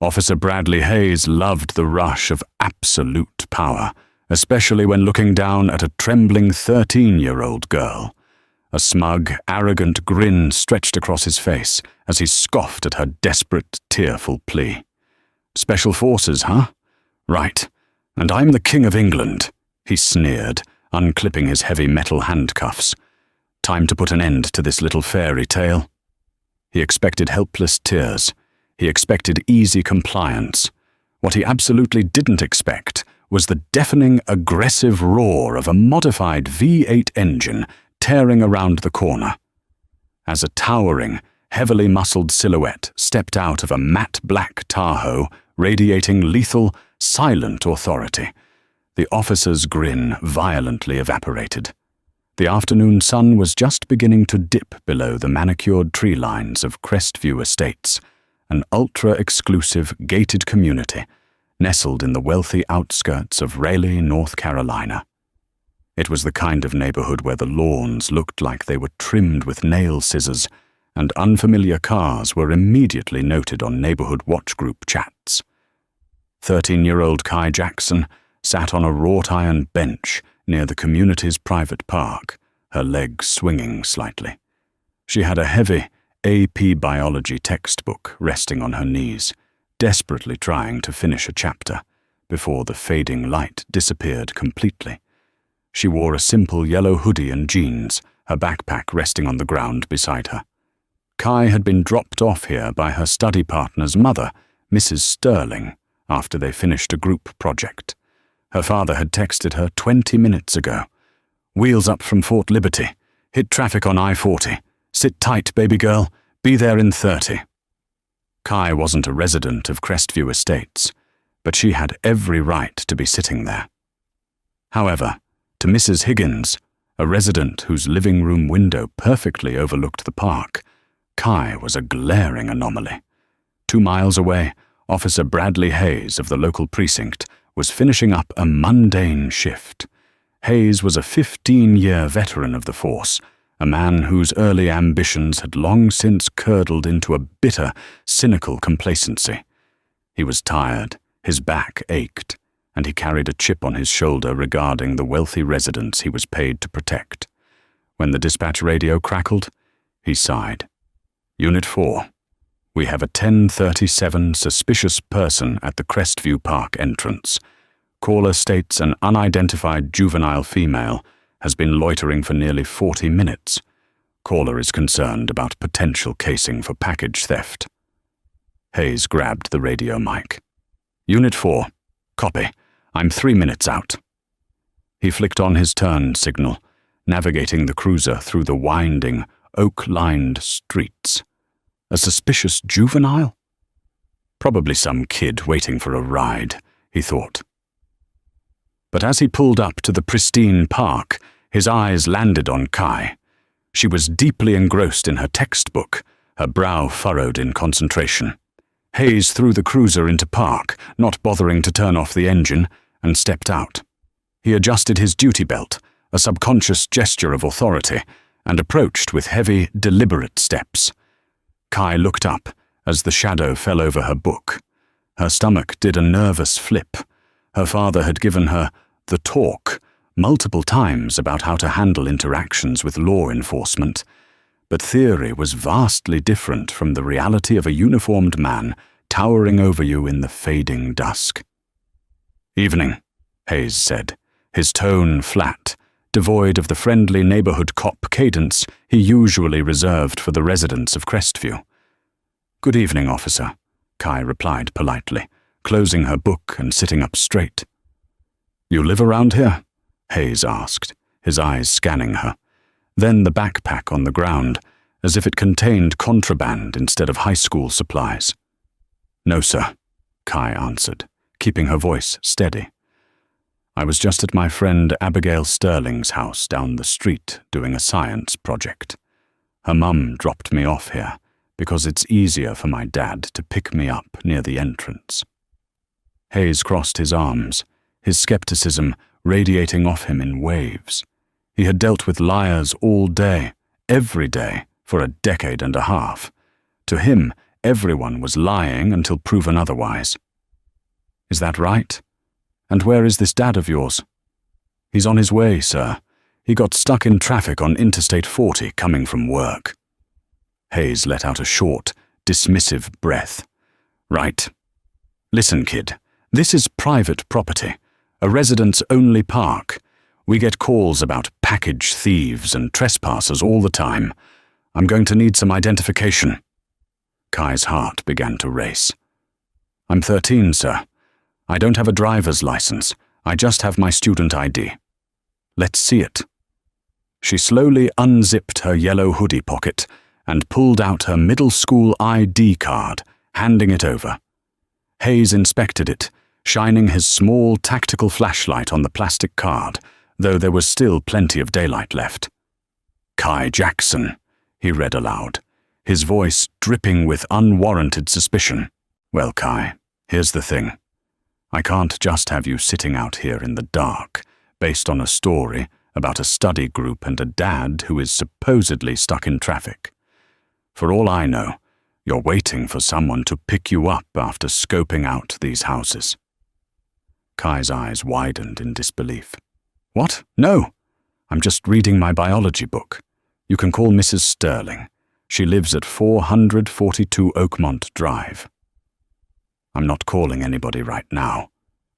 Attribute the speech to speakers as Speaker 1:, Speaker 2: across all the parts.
Speaker 1: Officer Bradley Hayes loved the rush of absolute power, especially when looking down at a trembling 13-year-old girl. A smug, arrogant grin stretched across his face as he scoffed at her desperate, tearful plea. "Special Forces, huh? Right. And I'm the King of England," he sneered, unclipping his heavy metal handcuffs. "Time to put an end to this little fairy tale." He expected helpless tears. He expected easy compliance. What he absolutely didn't expect was the deafening, aggressive roar of a modified V8 engine tearing around the corner. As a towering, heavily muscled silhouette stepped out of a matte black Tahoe, radiating lethal, silent authority, the officer's grin violently evaporated. The afternoon sun was just beginning to dip below the manicured tree lines of Crestview Estates, an ultra-exclusive gated community nestled in the wealthy outskirts of Raleigh, North Carolina. It was the kind of neighborhood where the lawns looked like they were trimmed with nail scissors, and unfamiliar cars were immediately noted on neighborhood watch group chats. 13-year-old Kai Jackson sat on a wrought-iron bench near the community's private park, her legs swinging slightly. She had a heavy AP biology textbook resting on her knees, desperately trying to finish a chapter before the fading light disappeared completely. She wore a simple yellow hoodie and jeans, her backpack resting on the ground beside her. Kai had been dropped off here by her study partner's mother, Mrs. Sterling, after they finished a group project. Her father had texted her 20 minutes ago. "Wheels up from Fort Liberty. Hit traffic on I-40. Sit tight, baby girl. Be there in 30. Kai wasn't a resident of Crestview Estates, but she had every right to be sitting there. However, to Mrs. Higgins, a resident whose living room window perfectly overlooked the park, Kai was a glaring anomaly. 2 miles away, Officer Bradley Hayes of the local precinct was finishing up a mundane shift. Hayes was a 15-year veteran of the force, a man whose early ambitions had long since curdled into a bitter, cynical complacency. He was tired, his back ached, and he carried a chip on his shoulder regarding the wealthy residents he was paid to protect. When the dispatch radio crackled, he sighed. "Unit 4. We have a 1037 suspicious person at the Crestview Park entrance. Caller states an unidentified juvenile female has been loitering for nearly 40 minutes. Caller is concerned about potential casing for package theft." Hayes grabbed the radio mic. "Unit 4. Copy. I'm 3 minutes out." He flicked on his turn signal, navigating the cruiser through the winding, oak-lined streets. A suspicious juvenile? Probably some kid waiting for a ride, he thought. But as he pulled up to the pristine park, his eyes landed on Kai. She was deeply engrossed in her textbook, her brow furrowed in concentration. Hayes threw the cruiser into park, not bothering to turn off the engine, and stepped out. He adjusted his duty belt, a subconscious gesture of authority, and approached with heavy, deliberate steps. Kai looked up as the shadow fell over her book. Her stomach did a nervous flip. Her father had given her the talk multiple times about how to handle interactions with law enforcement, but theory was vastly different from the reality of a uniformed man towering over you in the fading dusk. "Evening," Hayes said, his tone flat, devoid of the friendly neighborhood cop cadence he usually reserved for the residents of Crestview. "Good evening, officer," Kai replied politely, closing her book and sitting up straight. "You live around here?" Hayes asked, his eyes scanning her. Then the backpack on the ground, as if it contained contraband instead of high school supplies. "No, sir," Kai answered, keeping her voice steady. "I was just at my friend Abigail Sterling's house down the street doing a science project. Her mum dropped me off here because it's easier for my dad to pick me up near the entrance." Hayes crossed his arms, his skepticism radiating off him in waves. He had dealt with liars all day, every day, for a decade and a half. To him, everyone was lying until proven otherwise. Is that right? And where is this dad of yours? He's on his way, sir. He got stuck in traffic on Interstate 40 coming from work. Hayes let out a short, dismissive breath. Right. Listen, kid, this is private property, a residents-only park. We get calls about package thieves and trespassers all the time. I'm going to need some identification. Kai's heart began to race. I'm 13, sir. I don't have a driver's license. I just have my student ID. Let's see it. She slowly unzipped her yellow hoodie pocket and pulled out her middle school ID card, handing it over. Hayes inspected it, shining his small tactical flashlight on the plastic card, though there was still plenty of daylight left. Kai Jackson, he read aloud, his voice dripping with unwarranted suspicion. Well, Kai, here's the thing. I can't just have you sitting out here in the dark, based on a story about a study group and a dad who is supposedly stuck in traffic. For all I know, you're waiting for someone to pick you up after scoping out these houses. Kai's eyes widened in disbelief. What? No! I'm just reading my biology book. You can call Mrs. Sterling. She lives at 442 Oakmont Drive. I'm not calling anybody right now,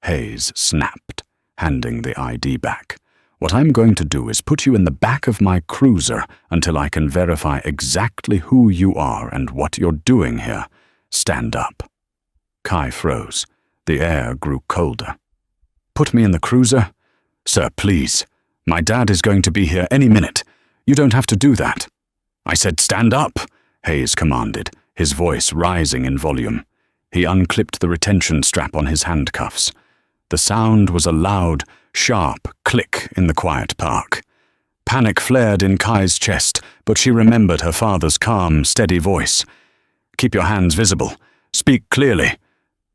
Speaker 1: Hayes snapped, handing the ID back. What I'm going to do is put you in the back of my cruiser until I can verify exactly who you are and what you're doing here. Stand up. Kai froze. The air grew colder. Put me in the cruiser? Sir, please. My dad is going to be here any minute. You don't have to do that. I said stand up, Hayes commanded, his voice rising in volume. He unclipped the retention strap on his handcuffs. The sound was a loud, sharp click in the quiet park. Panic flared in Kai's chest, but she remembered her father's calm, steady voice. Keep your hands visible. Speak clearly.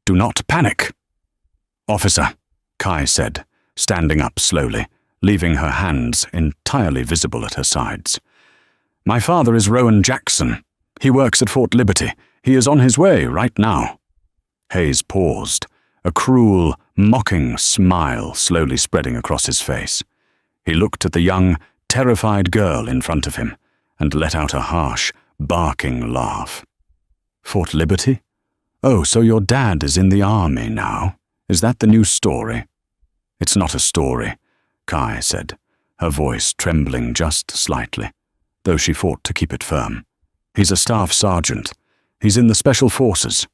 Speaker 1: Do not panic. Officer, Kai said, standing up slowly, leaving her hands entirely visible at her sides. My father is Rowan Jackson. He works at Fort Liberty. He is on his way right now. Hayes paused, a cruel, mocking smile slowly spreading across his face. He looked at the young, terrified girl in front of him and let out a harsh, barking laugh. Fort Liberty? Oh, so your dad is in the army now. Is that the new story? It's not a story, Kai said, her voice trembling just slightly, though she fought to keep it firm. He's a staff sergeant. He's in the Special Forces.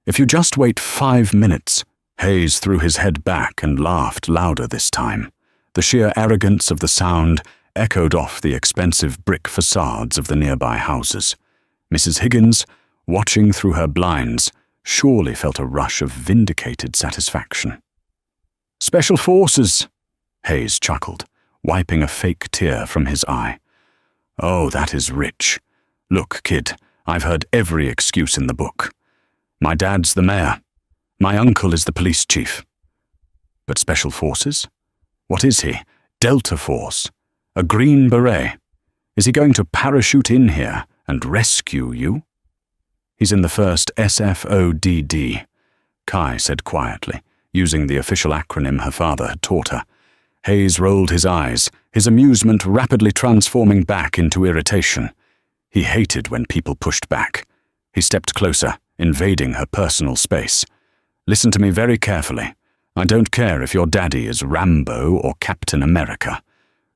Speaker 1: If you just wait 5 minutes, Hayes threw his head back and laughed louder this time. The sheer arrogance of the sound echoed off the expensive brick facades of the nearby houses. Mrs. Higgins, watching through her blinds, surely felt a rush of vindicated satisfaction. Special Forces, Hayes chuckled, wiping a fake tear from his eye. Oh, that is rich. Look, kid, I've heard every excuse in the book. My dad's the mayor. My uncle is the police chief. But Special Forces? What is he? Delta Force? A Green Beret? Is he going to parachute in here and rescue you? He's in the 1st SFODD, Kai said quietly, using the official acronym her father had taught her. Hayes rolled his eyes, his amusement rapidly transforming back into irritation. He hated when people pushed back. He stepped closer, invading her personal space. Listen to me very carefully. I don't care if your daddy is Rambo or Captain America.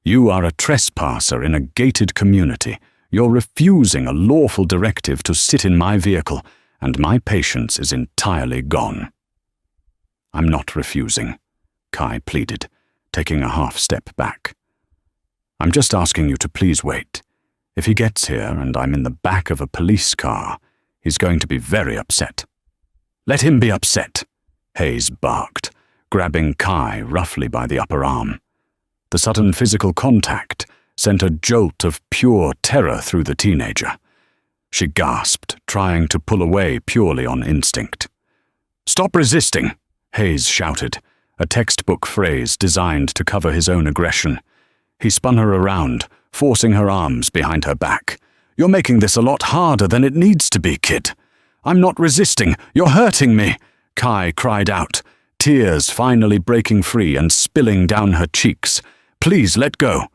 Speaker 1: You are a trespasser in a gated community. You're refusing a lawful directive to sit in my vehicle, and my patience is entirely gone. I'm not refusing, Kai pleaded, taking a half step back. I'm just asking you to please wait. If he gets here and I'm in the back of a police car, he's going to be very upset. Let him be upset, Hayes barked, grabbing Kai roughly by the upper arm. The sudden physical contact sent a jolt of pure terror through the teenager. She gasped, trying to pull away purely on instinct. Stop resisting, Hayes shouted, a textbook phrase designed to cover his own aggression. He spun her around, forcing her arms behind her back. You're making this a lot harder than it needs to be, kid. I'm not resisting. You're hurting me, Kai cried out, tears finally breaking free and spilling down her cheeks. Please let go.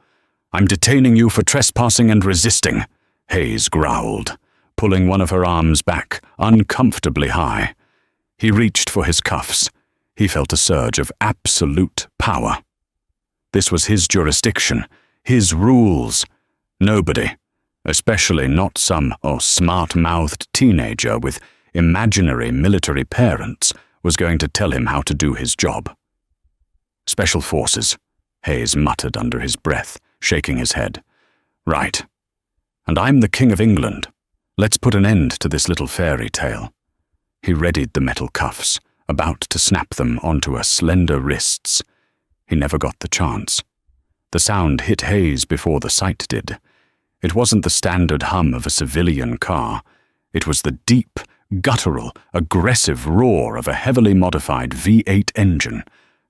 Speaker 1: I'm detaining you for trespassing and resisting, Hayes growled, pulling one of her arms back, uncomfortably high. He reached for his cuffs. He felt a surge of absolute power. This was his jurisdiction, his rules. Nobody, especially not some smart-mouthed teenager with imaginary military parents, was going to tell him how to do his job. Special Forces, Hayes muttered under his breath, shaking his head. Right. And I'm the King of England. Let's put an end to this little fairy tale. He readied the metal cuffs, about to snap them onto her slender wrists. He never got the chance. The sound hit Hayes before the sight did. It wasn't the standard hum of a civilian car. It was the deep, guttural, aggressive roar of a heavily modified V8 engine.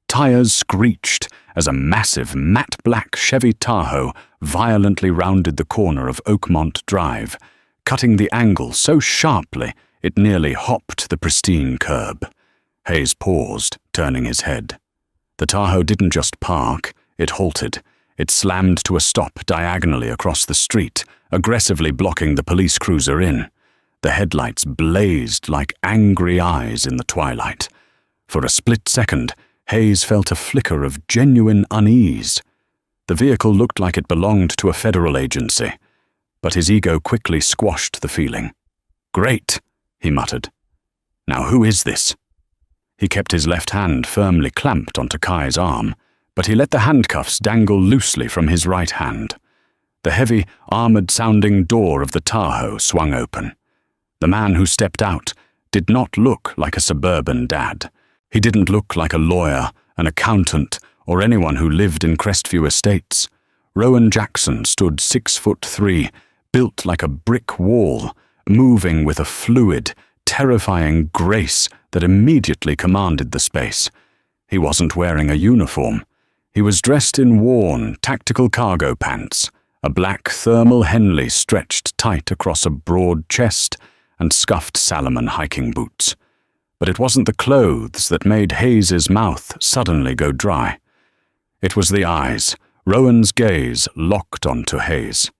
Speaker 1: Tires screeched as a massive matte-black Chevy Tahoe violently rounded the corner of Oakmont Drive, cutting the angle so sharply it nearly hopped the pristine curb. Hayes paused, turning his head. The Tahoe didn't just park, it halted. It slammed to a stop diagonally across the street, aggressively blocking the police cruiser in. The headlights blazed like angry eyes in the twilight. For a split second, Hayes felt a flicker of genuine unease. The vehicle looked like it belonged to a federal agency, but his ego quickly squashed the feeling. Great, he muttered. Now who is this? He kept his left hand firmly clamped onto Kai's arm, but he let the handcuffs dangle loosely from his right hand. The heavy, armored-sounding door of the Tahoe swung open. The man who stepped out did not look like a suburban dad. He didn't look like a lawyer, an accountant, or anyone who lived in Crestview Estates. Rowan Jackson stood 6'3", built like a brick wall, moving with a fluid, terrifying grace that immediately commanded the space. He wasn't wearing a uniform. He was dressed in worn, tactical cargo pants, a black thermal Henley stretched tight across a broad chest, and scuffed Salomon hiking boots. But it wasn't the clothes that made Hayes's mouth suddenly go dry. It was the eyes, Rowan's gaze locked onto Hayes.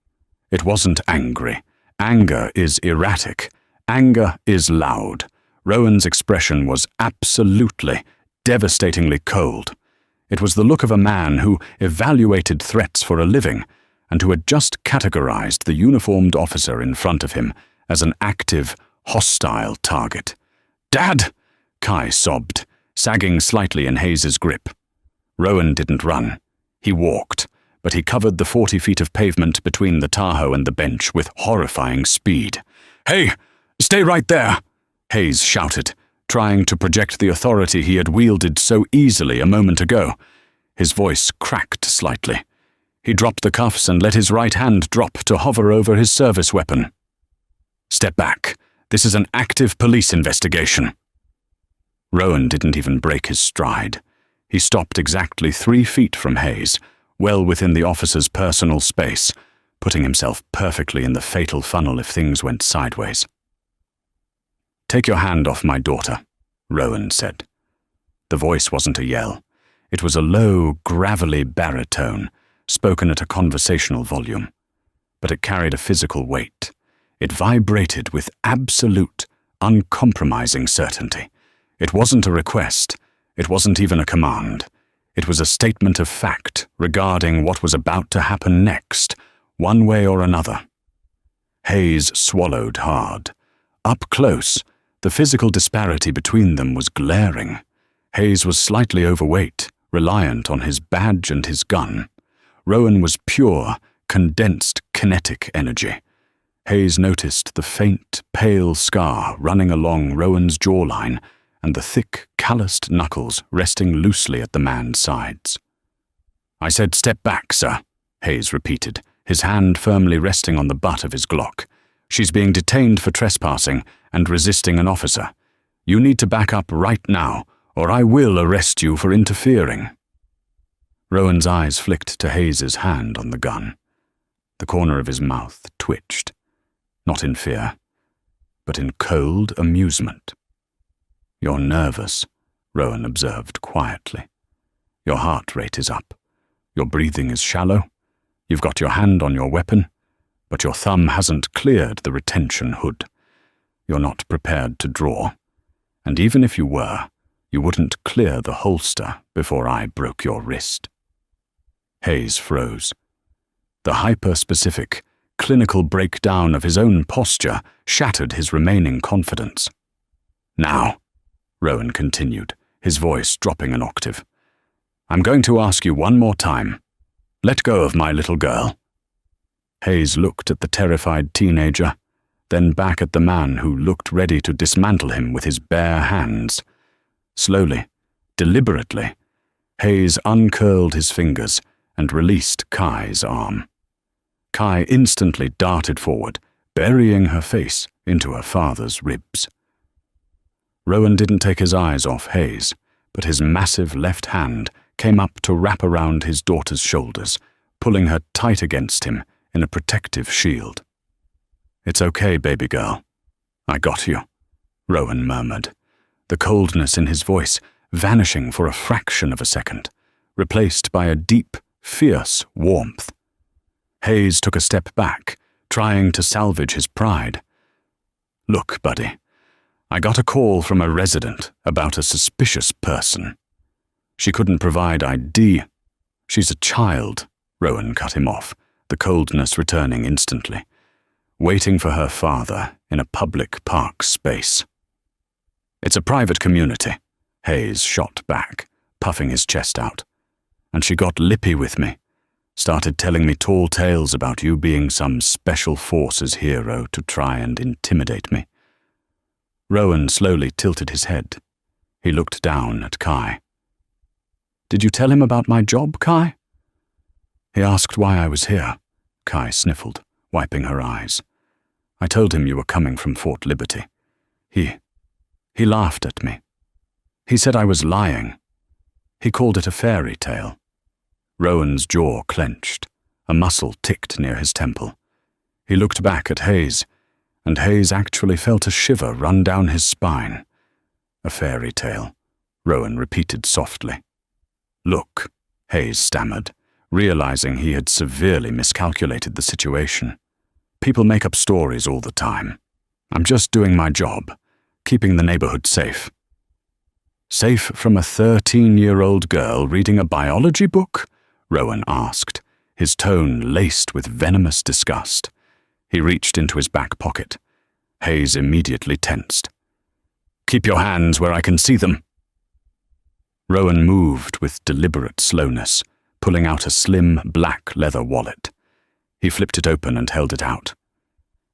Speaker 1: It wasn't angry. Anger is erratic. Anger is loud. Rowan's expression was absolutely, devastatingly cold. It was the look of a man who evaluated threats for a living and who had just categorized the uniformed officer in front of him as an active, hostile target. "Dad!" Kai sobbed, sagging slightly in Hayes's grip. Rowan didn't run. He walked, but he covered the 40 feet of pavement between the Tahoe and the bench with horrifying speed. "Hey, stay right there!" Hayes shouted, trying to project the authority he had wielded so easily a moment ago. His voice cracked slightly. He dropped the cuffs and let his right hand drop to hover over his service weapon. "Step back. This is an active police investigation." Rowan didn't even break his stride. He stopped exactly 3 feet from Hayes, well within the officer's personal space, putting himself perfectly in the fatal funnel if things went sideways. "Take your hand off my daughter," Rowan said. The voice wasn't a yell. It was a low, gravelly baritone, spoken at a conversational volume. But it carried a physical weight. It vibrated with absolute, uncompromising certainty. It wasn't a request. It wasn't even a command. It was a statement of fact regarding what was about to happen next, one way or another. Hayes swallowed hard. Up close, the physical disparity between them was glaring. Hayes was slightly overweight, reliant on his badge and his gun. Rowan was pure, condensed kinetic energy. Hayes noticed the faint, pale scar running along Rowan's jawline and the thick, calloused knuckles resting loosely at the man's sides. "I said step back, sir," Hayes repeated, his hand firmly resting on the butt of his Glock. "She's being detained for trespassing and resisting an officer. You need to back up right now, or I will arrest you for interfering." Rowan's eyes flicked to Hayes's hand on the gun. The corner of his mouth twitched. Not in fear, but in cold amusement. "You're nervous," Rowan observed quietly. "Your heart rate is up. Your breathing is shallow. You've got your hand on your weapon, but your thumb hasn't cleared the retention hood. You're not prepared to draw. And even if you were, you wouldn't clear the holster before I broke your wrist." Hayes froze. The hyper-specific, clinical breakdown of his own posture shattered his remaining confidence. "Now," Rowan continued, his voice dropping an octave, "I'm going to ask you one more time. Let go of my little girl." Hayes looked at the terrified teenager, then back at the man who looked ready to dismantle him with his bare hands. Slowly, deliberately, Hayes uncurled his fingers and released Kai's arm. Kai instantly darted forward, burying her face into her father's ribs. Rowan didn't take his eyes off Hayes, but his massive left hand came up to wrap around his daughter's shoulders, pulling her tight against him in a protective shield. "It's okay, baby girl. I got you," Rowan murmured, the coldness in his voice vanishing for a fraction of a second, replaced by a deep, fierce warmth. Hayes took a step back, trying to salvage his pride. "Look, buddy, I got a call from a resident about a suspicious person. She couldn't provide ID. She's a child," Rowan cut him off, the coldness returning instantly, "waiting for her father in a public park space." "It's a private community," Hayes shot back, puffing his chest out. "And she got lippy with me. Started telling me tall tales about you being some special forces hero to try and intimidate me." Rowan slowly tilted his head. He looked down at Kai. "Did you tell him about my job, Kai?" "He asked why I was here," Kai sniffled, wiping her eyes. "I told him you were coming from Fort Liberty. He laughed at me. He said I was lying. He called it a fairy tale." Rowan's jaw clenched. A muscle ticked near his temple. He looked back at Hayes, and Hayes actually felt a shiver run down his spine. "A fairy tale," Rowan repeated softly. "Look," Hayes stammered, realizing he had severely miscalculated the situation. "People make up stories all the time. I'm just doing my job, keeping the neighborhood safe." "Safe from a 13-year-old girl reading a biology book?" Rowan asked, his tone laced with venomous disgust. He reached into his back pocket. Hayes immediately tensed. "Keep your hands where I can see them." Rowan moved with deliberate slowness, pulling out a slim black leather wallet. He flipped it open and held it out.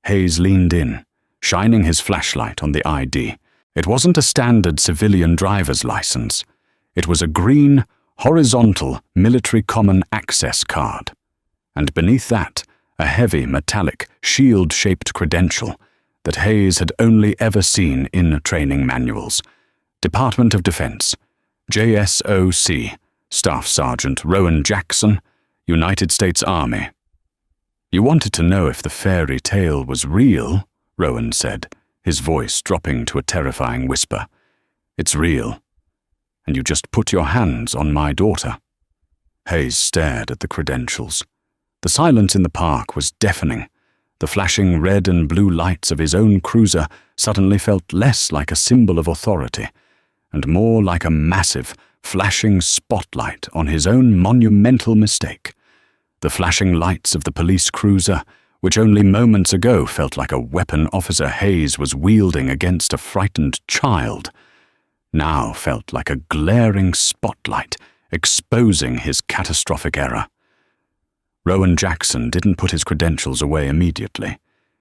Speaker 1: Hayes leaned in, shining his flashlight on the ID. It wasn't a standard civilian driver's license. It was a green, horizontal military common access card. And beneath that, a heavy metallic shield-shaped credential that Hayes had only ever seen in training manuals. Department of Defense, JSOC, Staff Sergeant Rowan Jackson, United States Army. "You wanted to know if the fairy tale was real," Rowan said, his voice dropping to a terrifying whisper. "It's real. And you just put your hands on my daughter." Hayes stared at the credentials. The silence in the park was deafening. The flashing red and blue lights of his own cruiser suddenly felt less like a symbol of authority, and more like a massive, flashing spotlight on his own monumental mistake. The flashing lights of the police cruiser, which only moments ago felt like a weapon Officer Hayes was wielding against a frightened child, now felt like a glaring spotlight exposing his catastrophic error. Rowan Jackson didn't put his credentials away immediately.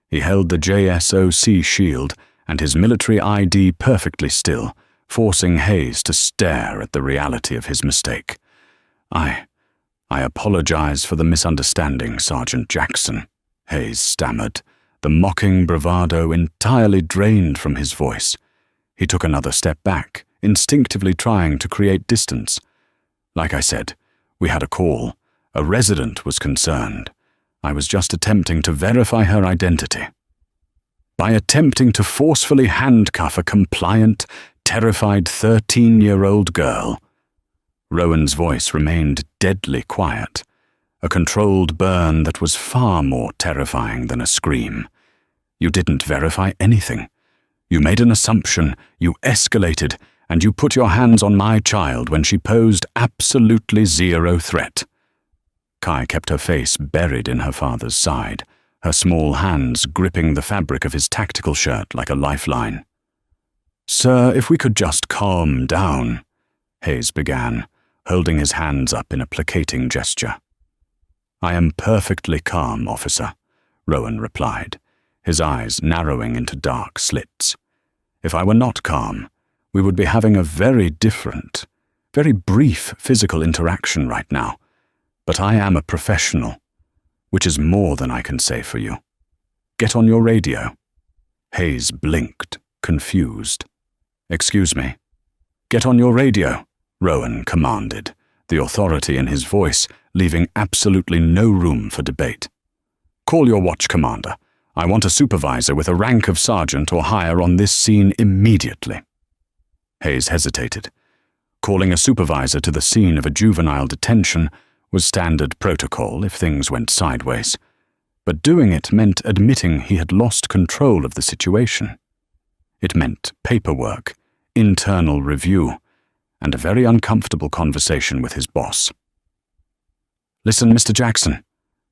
Speaker 1: He held the JSOC shield and his military ID perfectly still, forcing Hayes to stare at the reality of his mistake. I apologize for the misunderstanding, Sergeant Jackson," Hayes stammered, the mocking bravado entirely drained from his voice. He took another step back, instinctively trying to create distance. "Like I said, we had a call. A resident was concerned. I was just attempting to verify her identity." by attempting to forcefully handcuff a compliant, terrified 13-year-old girl. Rowan's voice remained deadly quiet, a controlled burn that was far more terrifying than a scream. You didn't verify anything. You made an assumption, you escalated, and you put your hands on my child when she posed absolutely zero threat. Kai kept her face buried in her father's side, her small hands gripping the fabric of his tactical shirt like a lifeline. "Sir, if we could just calm down," Hayes began, holding his hands up in a placating gesture. "I am perfectly calm, officer," Rowan replied, his eyes narrowing into dark slits. "If I were not calm, we would be having a very different, very brief physical interaction right now. But I am a professional, which is more than I can say for you. Get on your radio." Hayes blinked, confused. "Excuse me." "Get on your radio," Rowan commanded, the authority in his voice leaving absolutely no room for debate. "Call your watch commander. I want a supervisor with a rank of sergeant or higher on this scene immediately." Hayes hesitated. Calling a supervisor to the scene of a juvenile detention was standard protocol if things went sideways, but doing it meant admitting he had lost control of the situation. It meant paperwork, internal review, and a very uncomfortable conversation with his boss. "Listen, Mr. Jackson,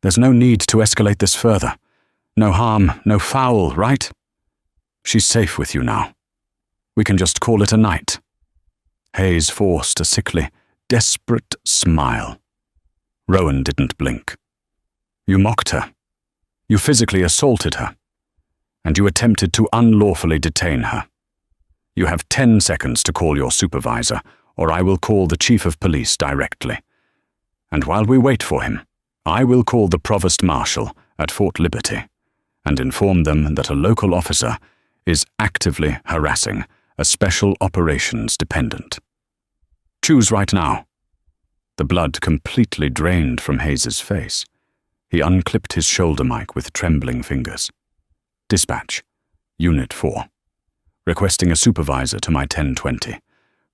Speaker 1: there's no need to escalate this further. No harm, no foul, right? She's safe with you now. We can just call it a night." Hayes forced a sickly, desperate smile. Rowan didn't blink. "You mocked her. You physically assaulted her. And you attempted to unlawfully detain her. You have 10 seconds to call your supervisor, or I will call the chief of police directly. And while we wait for him, I will call the provost marshal at Fort Liberty and inform them that a local officer is actively harassing a special operations dependent. Choose right now." The blood completely drained from Hayes's face. He unclipped his shoulder mic with trembling fingers. "Dispatch, Unit 4. Requesting a supervisor to my 1020.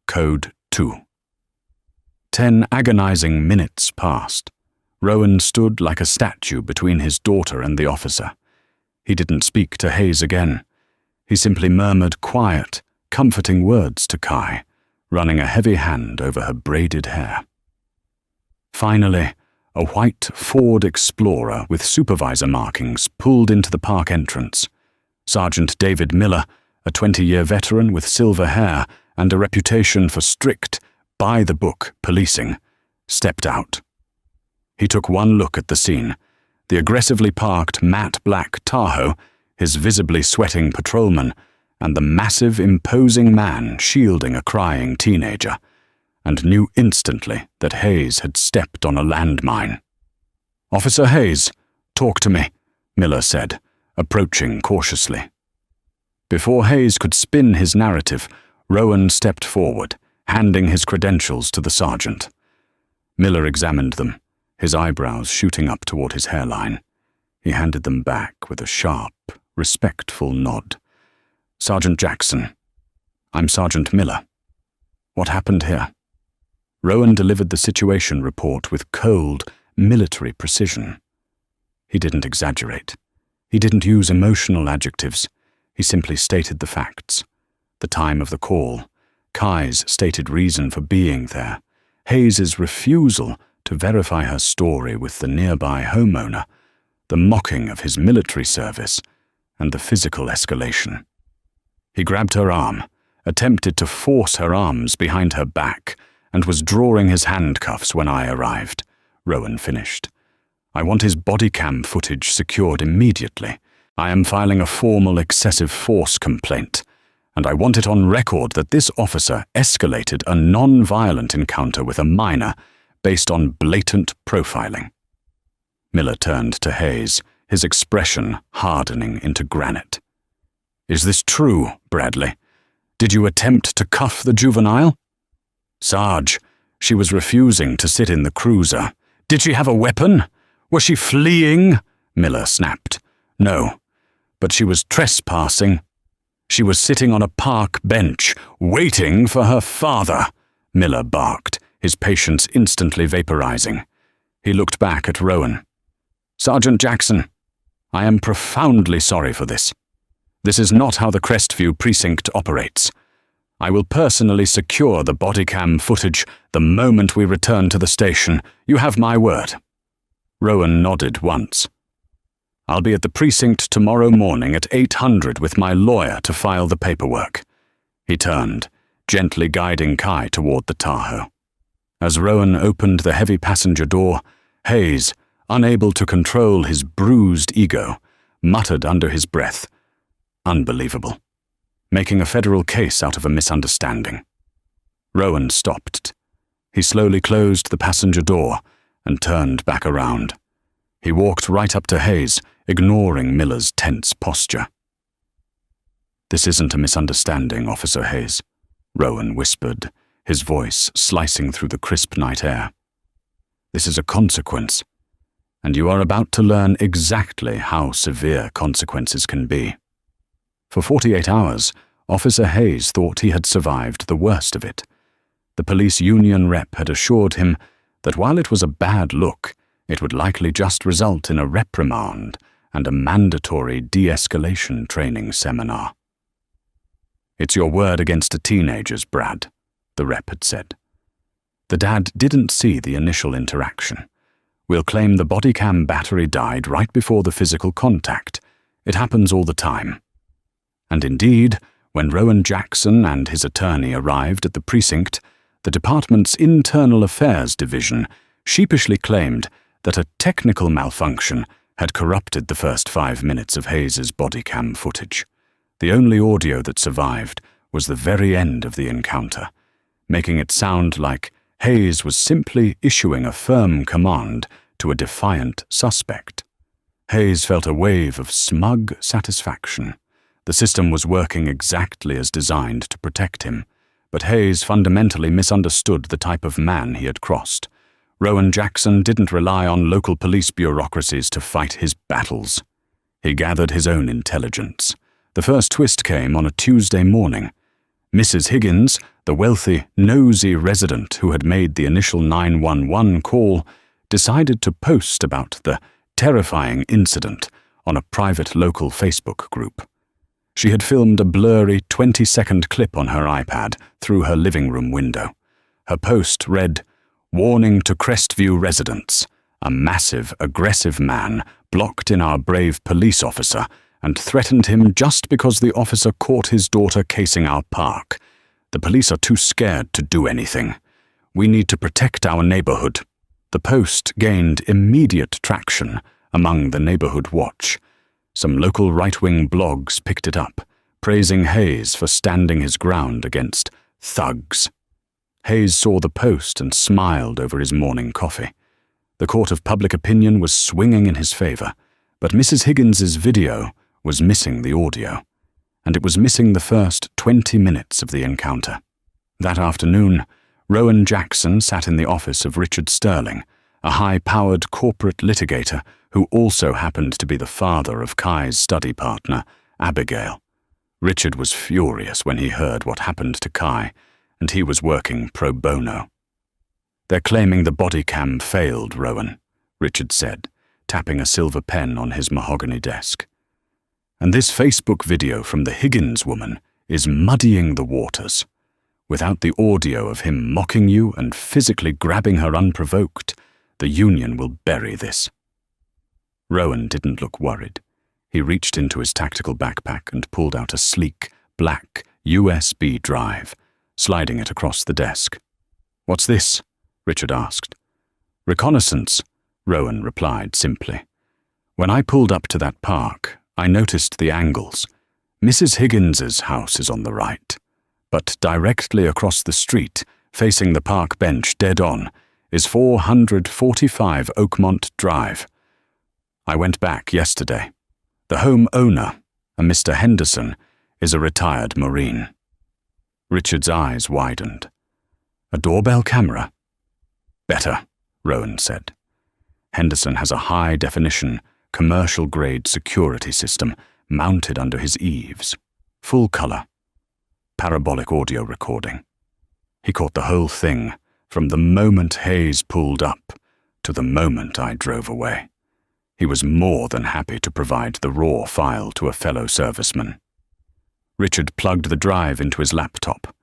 Speaker 1: Code 2. 10 agonizing minutes passed. Rowan stood like a statue between his daughter and the officer. He didn't speak to Hayes again. He simply murmured quiet, comforting words to Kai, running a heavy hand over her braided hair. Finally, a white Ford Explorer with supervisor markings pulled into the park entrance. Sergeant David Miller, a 20-year veteran with silver hair and a reputation for strict, by-the-book policing, stepped out. He took one look at the scene, the aggressively parked matte black Tahoe, his visibly sweating patrolman, and the massive, imposing man shielding a crying teenager, and knew instantly that Hayes had stepped on a landmine. "Officer Hayes, talk to me," Miller said, approaching cautiously. Before Hayes could spin his narrative, Rowan stepped forward, handing his credentials to the sergeant. Miller examined them, his eyebrows shooting up toward his hairline. He handed them back with a sharp, respectful nod. "Sergeant Jackson, I'm Sergeant Miller. What happened here?" Rowan delivered the situation report with cold, military precision. He didn't exaggerate. He didn't use emotional adjectives. He simply stated the facts. The time of the call, Kai's stated reason for being there, Hayes's refusal to verify her story with the nearby homeowner, the mocking of his military service, and the physical escalation. He grabbed her arm, attempted to force her arms behind her back, and was drawing his handcuffs when I arrived, Rowan finished. "I want his body cam footage secured immediately. I am filing a formal excessive force complaint, and I want it on record that this officer escalated a non-violent encounter with a minor based on blatant profiling." Miller turned to Hayes, his expression hardening into granite. "Is this true, Bradley? Did you attempt to cuff the juvenile?" "Sarge, she was refusing to sit in the cruiser. Did she have a weapon? Was she fleeing?" Miller snapped. "No. But she was trespassing. She was sitting on a park bench, waiting for her father, Miller barked, his patience instantly vaporizing. He looked back at Rowan. "Sergeant Jackson, I am profoundly sorry for this. This is not how the Crestview precinct operates. I will personally secure the body cam footage the moment we return to the station. You have my word." Rowan nodded once. "I'll be at the precinct tomorrow morning at 800 with my lawyer to file the paperwork." He turned, gently guiding Kai toward the Tahoe. As Rowan opened the heavy passenger door, Hayes, unable to control his bruised ego, muttered under his breath, "Unbelievable. Making a federal case out of a misunderstanding." Rowan stopped. He slowly closed the passenger door and turned back around. He walked right up to Hayes, ignoring Miller's tense posture. "This isn't a misunderstanding, Officer Hayes," Rowan whispered, his voice slicing through the crisp night air. "This is a consequence, and you are about to learn exactly how severe consequences can be." For 48 hours, Officer Hayes thought he had survived the worst of it. The police union rep had assured him that while it was a bad look, it would likely just result in a reprimand and a mandatory de-escalation training seminar. "It's your word against a teenager's, Brad," the rep had said. The dad didn't see the initial interaction. "We'll claim the body cam battery died right before the physical contact. It happens all the time." And indeed, when Rowan Jackson and his attorney arrived at the precinct, the department's Internal Affairs Division sheepishly claimed that a technical malfunction had corrupted the first 5 minutes of Hayes's body cam footage. The only audio that survived was the very end of the encounter, making it sound like Hayes was simply issuing a firm command to a defiant suspect. Hayes felt a wave of smug satisfaction. The system was working exactly as designed to protect him, but Hayes fundamentally misunderstood the type of man he had crossed. Rowan Jackson didn't rely on local police bureaucracies to fight his battles. He gathered his own intelligence. The first twist came on a Tuesday morning. Mrs. Higgins, the wealthy, nosy resident who had made the initial 911 call, decided to post about the terrifying incident on a private local Facebook group. She had filmed a blurry 20-second clip on her iPad through her living room window. Her post read, "Warning to Crestview residents. A massive, aggressive man blocked in our brave police officer and threatened him just because the officer caught his daughter casing our park. The police are too scared to do anything. We need to protect our neighborhood." The post gained immediate traction among the neighborhood watch. Some local right-wing blogs picked it up, praising Hayes for standing his ground against thugs. Hayes saw the post and smiled over his morning coffee. The court of public opinion was swinging in his favor, but Mrs. Higgins's video was missing the audio, and it was missing the first 20 minutes of the encounter. That afternoon, Rowan Jackson sat in the office of Richard Sterling, a high-powered corporate litigator who also happened to be the father of Kai's study partner, Abigail. Richard was furious when he heard what happened to Kai, and he was working pro bono. "They're claiming the body cam failed, Rowan," Richard said, tapping a silver pen on his mahogany desk. "And this Facebook video from the Higgins woman is muddying the waters. Without the audio of him mocking you and physically grabbing her unprovoked, the union will bury this." Rowan didn't look worried. He reached into his tactical backpack and pulled out a sleek, black USB drive, sliding it across the desk. "What's this?" Richard asked. "Reconnaissance," Rowan replied simply. "When I pulled up to that park, I noticed the angles. Mrs. Higgins's house is on the right, but directly across the street, facing the park bench dead on, is 445 Oakmont Drive. I went back yesterday. The home owner, a Mr. Henderson, is a retired Marine." Richard's eyes widened. "A doorbell camera?" "Better," Rowan said. "Henderson has a high-definition, commercial-grade security system mounted under his eaves. Full color. Parabolic audio recording. He caught the whole thing, from the moment Hayes pulled up to the moment I drove away. He was more than happy to provide the raw file to a fellow serviceman. Richard plugged the drive into his laptop.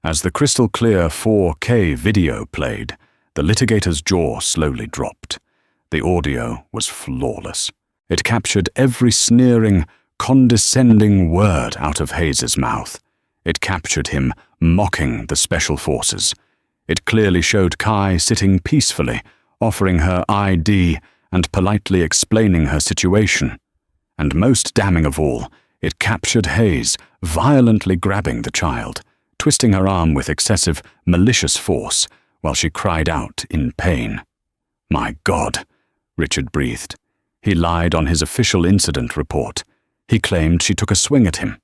Speaker 1: As the crystal-clear 4K video played, the litigator's jaw slowly dropped. The audio was flawless. It captured every sneering, condescending word out of Hayes's mouth. It captured him mocking the special forces. It clearly showed Kai sitting peacefully, offering her ID and politely explaining her situation. And most damning of all, it captured Hayes violently grabbing the child, twisting her arm with excessive, malicious force while she cried out in pain. "My God," Richard breathed. He lied on his official incident report. He claimed she took a swing at him.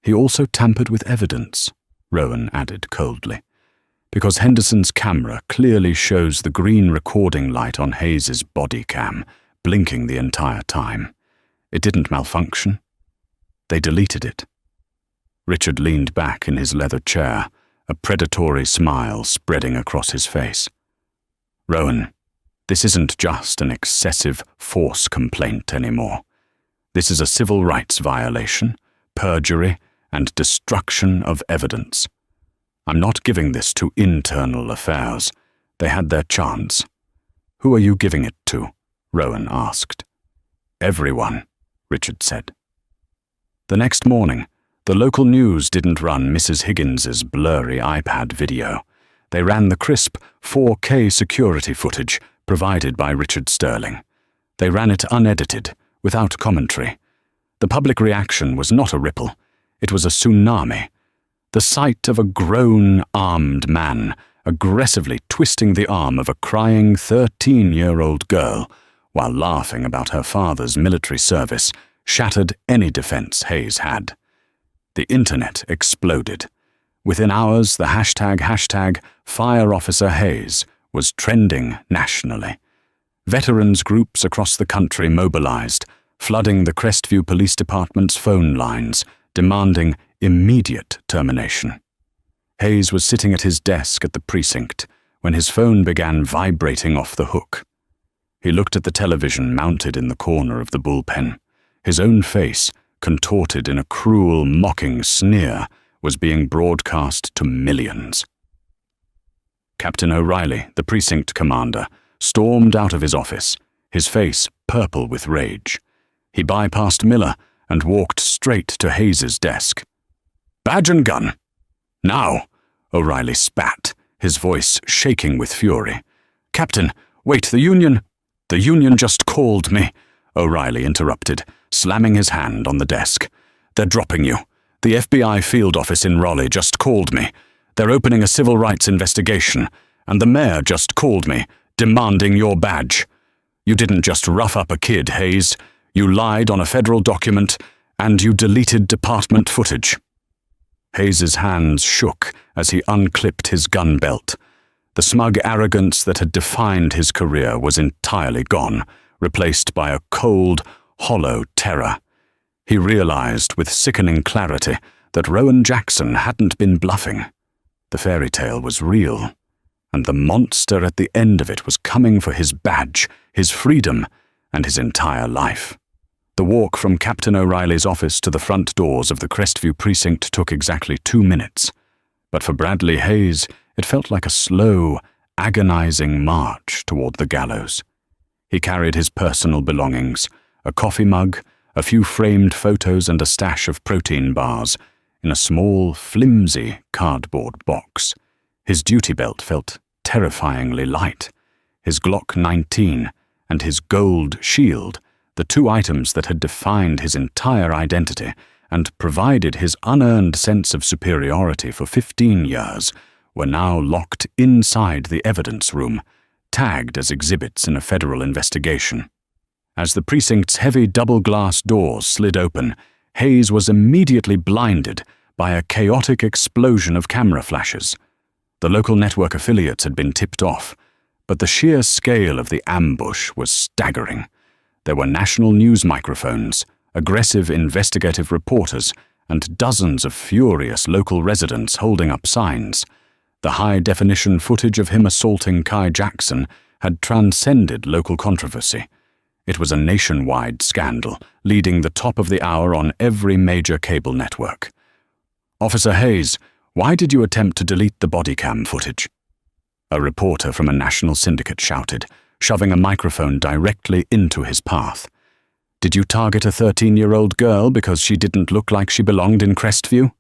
Speaker 1: "He also tampered with evidence," Rowan added coldly, "because Henderson's camera clearly shows the green recording light on Hayes's body cam, blinking the entire time. It didn't malfunction. They deleted it." Richard leaned back in his leather chair, a predatory smile spreading across his face. "Rowan, this isn't just an excessive force complaint anymore. This is a civil rights violation, perjury, and destruction of evidence. I'm not giving this to internal affairs. They had their chance." "Who are you giving it to?" Rowan asked. "Everyone," Richard said. The next morning, the local news didn't run Mrs. Higgins's blurry iPad video. They ran the crisp 4K security footage provided by Richard Sterling. They ran it unedited, without commentary. The public reaction was not a ripple. It was a tsunami. The sight of a grown, armed man aggressively twisting the arm of a crying 13-year-old girl while laughing about her father's military service shattered any defense Hayes had. The internet exploded. Within hours, the hashtag #FireOfficerHayes was trending nationally. Veterans groups across the country mobilized, flooding the Crestview Police Department's phone lines, demanding immediate termination. Hayes was sitting at his desk at the precinct when his phone began vibrating off the hook. He looked at the television mounted in the corner of the bullpen. His own face, contorted in a cruel, mocking sneer, was being broadcast to millions. Captain O'Reilly, the precinct commander, stormed out of his office, his face purple with rage. He bypassed Miller and walked straight to Hayes's desk. "Badge and gun. Now," O'Reilly spat, his voice shaking with fury. "Captain, wait, the Union just called me," O'Reilly interrupted, slamming his hand on the desk. "They're dropping you. The FBI field office in Raleigh just called me. They're opening a civil rights investigation, and the mayor just called me, demanding your badge. You didn't just rough up a kid, Hayes. You lied on a federal document, and you deleted department footage." Hayes's hands shook as he unclipped his gun belt. The smug arrogance that had defined his career was entirely gone, replaced by a cold, hollow terror. He realized with sickening clarity that Rowan Jackson hadn't been bluffing. The fairy tale was real, and the monster at the end of it was coming for his badge, his freedom, and his entire life. The walk from Captain O'Reilly's office to the front doors of the Crestview precinct took exactly 2 minutes, but for Bradley Hayes, it felt like a slow, agonizing march toward the gallows. He carried his personal belongings, a coffee mug, a few framed photos and a stash of protein bars, in a small, flimsy cardboard box. His duty belt felt terrifyingly light. His Glock 19 and his gold shield, the two items that had defined his entire identity and provided his unearned sense of superiority for 15 years, were now locked inside the evidence room, tagged as exhibits in a federal investigation. As the precinct's heavy double-glass doors slid open, Hayes was immediately blinded by a chaotic explosion of camera flashes. The local network affiliates had been tipped off, but the sheer scale of the ambush was staggering. There were national news microphones, aggressive investigative reporters, and dozens of furious local residents holding up signs. The high-definition footage of him assaulting Kai Jackson had transcended local controversy. It was a nationwide scandal, leading the top of the hour on every major cable network. "Officer Hayes, why did you attempt to delete the body cam footage?" A reporter from a national syndicate shouted, shoving a microphone directly into his path. "Did you target a 13-year-old girl because she didn't look like she belonged in Crestview?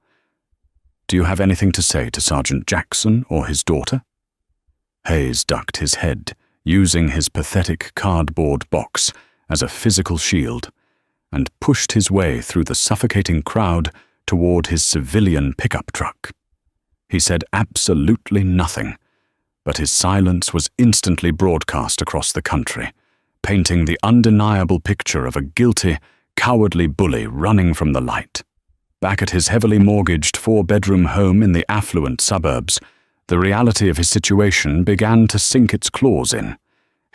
Speaker 1: Do you have anything to say to Sergeant Jackson or his daughter?" Hayes ducked his head, using his pathetic cardboard box as a physical shield, and pushed his way through the suffocating crowd toward his civilian pickup truck. He said absolutely nothing, but his silence was instantly broadcast across the country, painting the undeniable picture of a guilty, cowardly bully running from the light. Back at his heavily mortgaged 4-bedroom home in the affluent suburbs, the reality of his situation began to sink its claws in.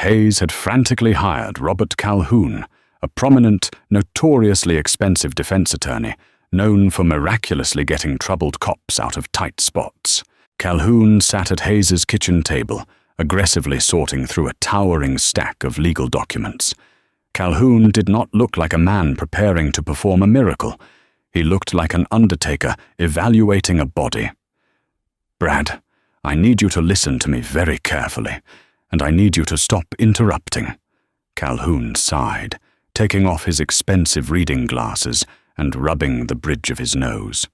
Speaker 1: Hayes had frantically hired Robert Calhoun, a prominent, notoriously expensive defense attorney, known for miraculously getting troubled cops out of tight spots. Calhoun sat at Hayes's kitchen table, aggressively sorting through a towering stack of legal documents. Calhoun did not look like a man preparing to perform a miracle. He looked like an undertaker evaluating a body. "Brad, I need you to listen to me very carefully, and I need you to stop interrupting." Calhoun sighed, taking off his expensive reading glasses and rubbing the bridge of his nose.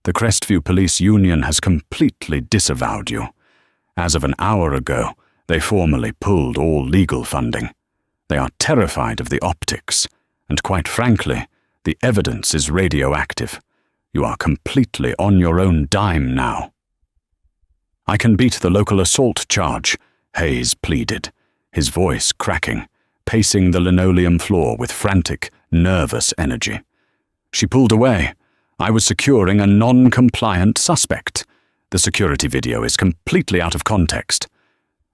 Speaker 1: "The Crestview Police Union has completely disavowed you. As of an hour ago, they formally pulled all legal funding. They are terrified of the optics, and quite frankly, the evidence is radioactive. You are completely on your own dime now." "I can beat the local assault charge," Hayes pleaded, his voice cracking, pacing the linoleum floor with frantic, nervous energy. "She pulled away. I was securing a non-compliant suspect. The security video is completely out of context.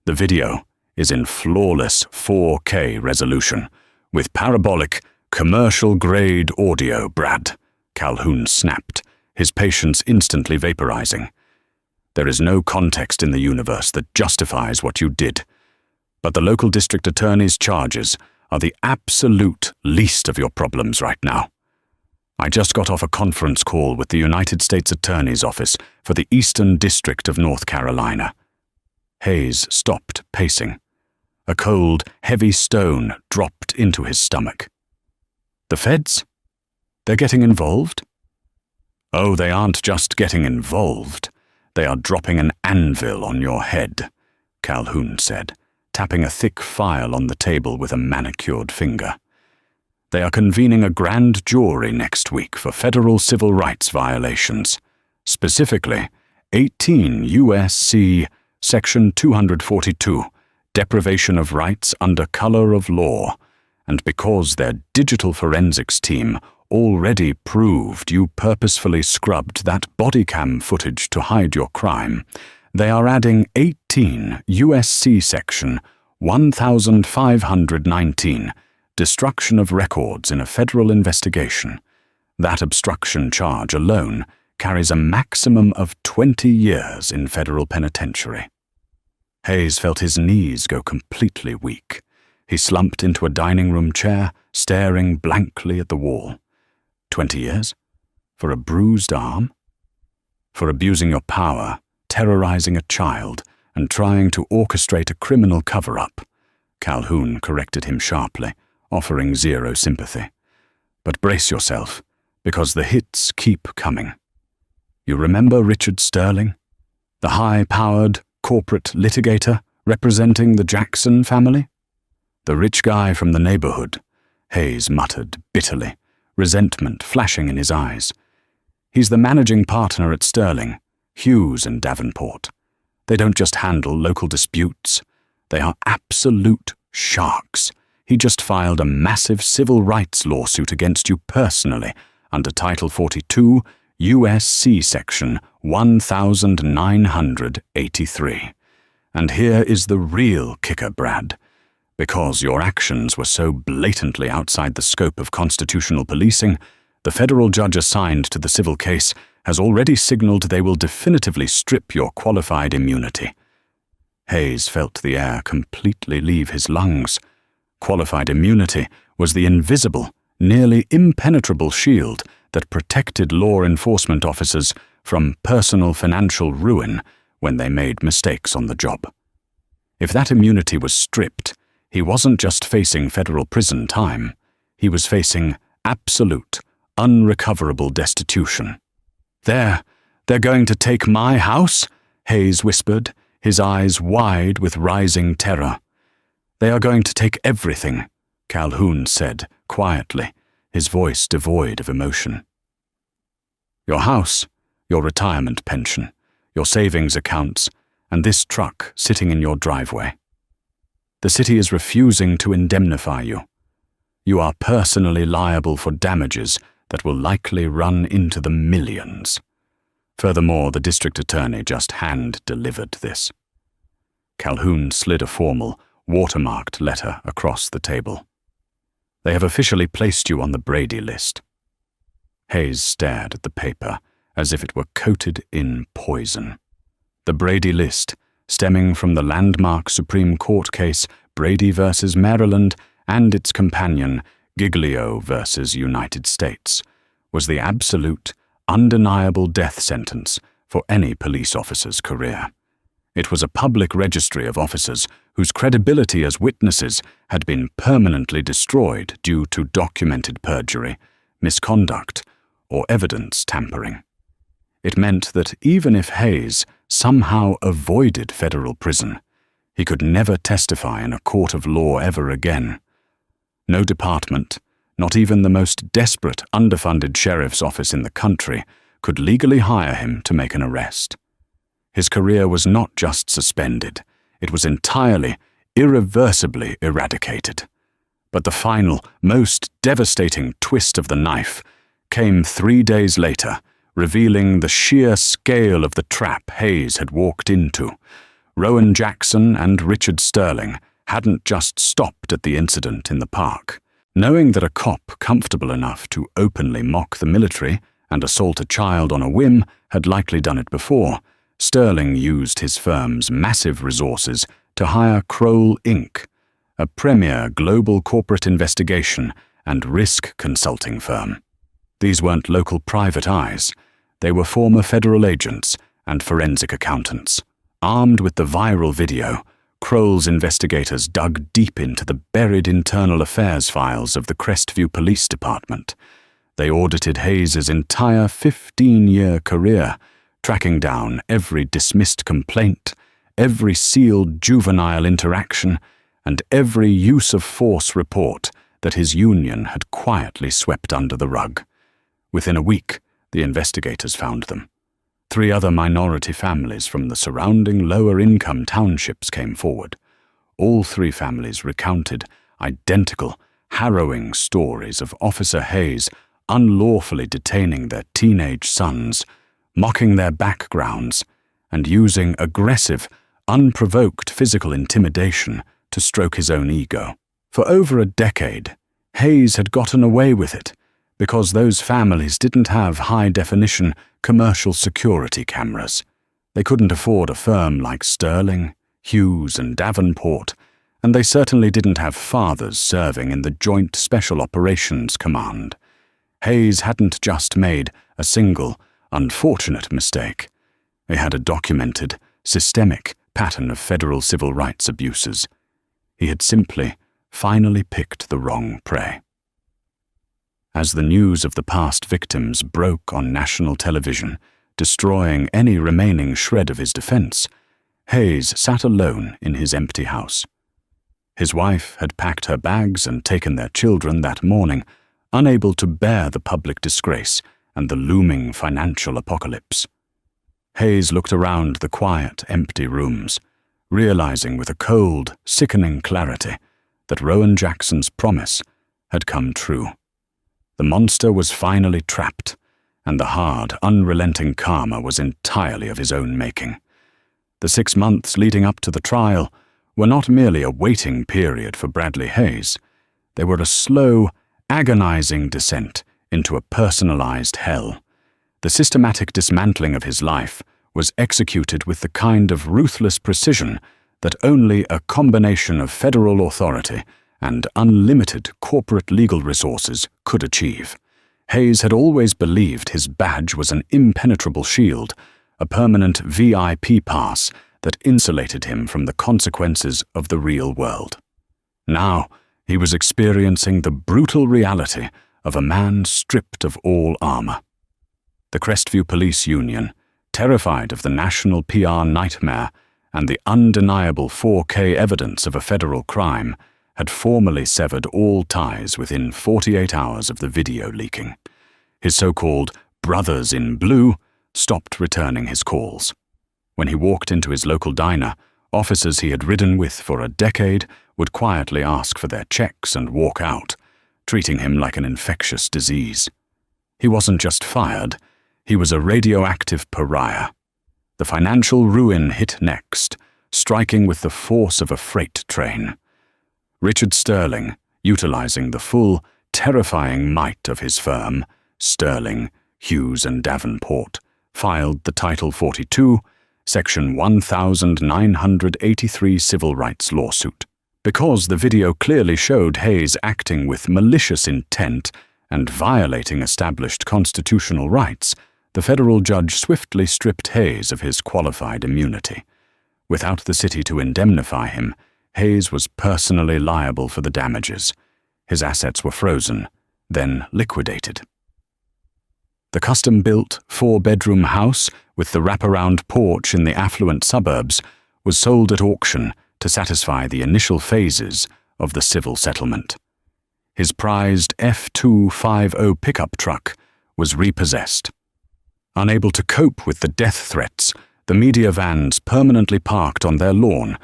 Speaker 1: The video is in flawless 4K resolution, with parabolic, commercial-grade audio, Brad," Calhoun snapped, his patience instantly vaporizing. "There is no context in the universe that justifies what you did. But the local district attorney's charges are the absolute least of your problems right now. I just got off a conference call with the United States Attorney's Office for the Eastern District of North Carolina." Hayes stopped pacing. A cold, heavy stone dropped into his stomach. "The feds? They're getting involved?" "Oh, they aren't just getting involved. They are dropping an anvil on your head," Calhoun said, tapping a thick file on the table with a manicured finger. "They are convening a grand jury next week for federal civil rights violations, specifically 18 U.S.C. Section 242, deprivation of rights under color of law, and because their digital forensics team already proved you purposefully scrubbed that body cam footage to hide your crime, they are adding 18 U.S.C. Section 1519, destruction of records in a federal investigation. That obstruction charge alone carries a maximum of 20 years in federal penitentiary." Hayes felt his knees go completely weak. He slumped into a dining room chair, staring blankly at the wall. 20 years? For a bruised arm? For abusing your power, terrorizing a child, and trying to orchestrate a criminal cover-up. Calhoun corrected him sharply, offering zero sympathy. "But brace yourself, because the hits keep coming. You remember Richard Sterling? The high-powered corporate litigator representing the Jackson family? The rich guy from the neighborhood," Hayes muttered bitterly, resentment flashing in his eyes. "He's the managing partner at Sterling, Hughes and Davenport. They don't just handle local disputes. They are absolute sharks. He just filed a massive civil rights lawsuit against you personally under Title 42, U.S.C. Section 1983. And here is the real kicker, Brad. Because your actions were so blatantly outside the scope of constitutional policing, the federal judge assigned to the civil case has already signaled they will definitively strip your qualified immunity. Hayes felt the air completely leave his lungs. Qualified immunity was the invisible, nearly impenetrable shield that protected law enforcement officers from personal financial ruin when they made mistakes on the job. If that immunity was stripped, he wasn't just facing federal prison time, he was facing absolute, unrecoverable destitution. They're going to take my house?" Hayes whispered, his eyes wide with rising terror. "They are going to take everything," Calhoun said quietly, his voice devoid of emotion. "Your house, your retirement pension, your savings accounts, and this truck sitting in your driveway. The city is refusing to indemnify you. You are personally liable for damages that will likely run into the millions. Furthermore, the district attorney just hand-delivered this." Calhoun slid a formal, watermarked letter across the table. "They have officially placed you on the Brady list." Hayes stared at the paper as if it were coated in poison. The Brady list, stemming from the landmark Supreme Court case Brady v. Maryland and its companion Giglio v. United States, was the absolute, undeniable death sentence for any police officer's career. It was a public registry of officers whose credibility as witnesses had been permanently destroyed due to documented perjury, misconduct, or evidence tampering. It meant that even if Hayes somehow avoided federal prison, he could never testify in a court of law ever again. No department, not even the most desperate underfunded sheriff's office in the country, could legally hire him to make an arrest. His career was not just suspended, it was entirely, irreversibly eradicated. But the final, most devastating twist of the knife came 3 days later, revealing the sheer scale of the trap Hayes had walked into. Rowan Jackson and Richard Sterling hadn't just stopped at the incident in the park. Knowing that a cop comfortable enough to openly mock the military and assault a child on a whim had likely done it before, Sterling used his firm's massive resources to hire Kroll Inc., a premier global corporate investigation and risk consulting firm. These weren't local private eyes. They were former federal agents and forensic accountants. Armed with the viral video, Kroll's investigators dug deep into the buried internal affairs files of the Crestview Police Department. They audited Hayes' entire 15-year career, tracking down every dismissed complaint, every sealed juvenile interaction, and every use of force report that his union had quietly swept under the rug. Within a week, the investigators found them. 3 other minority families from the surrounding lower-income townships came forward. All 3 families recounted identical, harrowing stories of Officer Hayes unlawfully detaining their teenage sons, mocking their backgrounds, and using aggressive, unprovoked physical intimidation to stroke his own ego. For over a decade, Hayes had gotten away with it because those families didn't have high-definition commercial security cameras. They couldn't afford a firm like Sterling, Hughes, and Davenport, and they certainly didn't have fathers serving in the Joint Special Operations Command. Hayes hadn't just made a single, unfortunate mistake. He had a documented, systemic pattern of federal civil rights abuses. He had simply, finally picked the wrong prey. As the news of the past victims broke on national television, destroying any remaining shred of his defense, Hayes sat alone in his empty house. His wife had packed her bags and taken their children that morning, unable to bear the public disgrace and the looming financial apocalypse. Hayes looked around the quiet, empty rooms, realizing with a cold, sickening clarity that Rowan Jackson's promise had come true. The monster was finally trapped, and the hard, unrelenting karma was entirely of his own making. The 6 months leading up to the trial were not merely a waiting period for Bradley Hayes. They were a slow, agonizing descent into a personalized hell. The systematic dismantling of his life was executed with the kind of ruthless precision that only a combination of federal authority and unlimited corporate legal resources could achieve. Hayes had always believed his badge was an impenetrable shield, a permanent VIP pass that insulated him from the consequences of the real world. Now, he was experiencing the brutal reality of a man stripped of all armor. The Crestview Police Union, terrified of the national PR nightmare and the undeniable 4K evidence of a federal crime, had formally severed all ties within 48 hours of the video leaking. His so-called brothers in blue stopped returning his calls. When he walked into his local diner, officers he had ridden with for a decade would quietly ask for their checks and walk out, treating him like an infectious disease. He wasn't just fired, he was a radioactive pariah. The financial ruin hit next, striking with the force of a freight train. Richard Sterling, utilizing the full, terrifying might of his firm, Sterling, Hughes and Davenport, filed the Title 42, Section 1983 civil rights lawsuit. Because the video clearly showed Hayes acting with malicious intent and violating established constitutional rights, the federal judge swiftly stripped Hayes of his qualified immunity. Without the city to indemnify him, Hayes was personally liable for the damages. His assets were frozen, then liquidated. The custom-built, 4-bedroom house with the wraparound porch in the affluent suburbs was sold at auction to satisfy the initial phases of the civil settlement. His prized F250 pickup truck was repossessed. Unable to cope with the death threats, the media vans permanently parked on their lawn,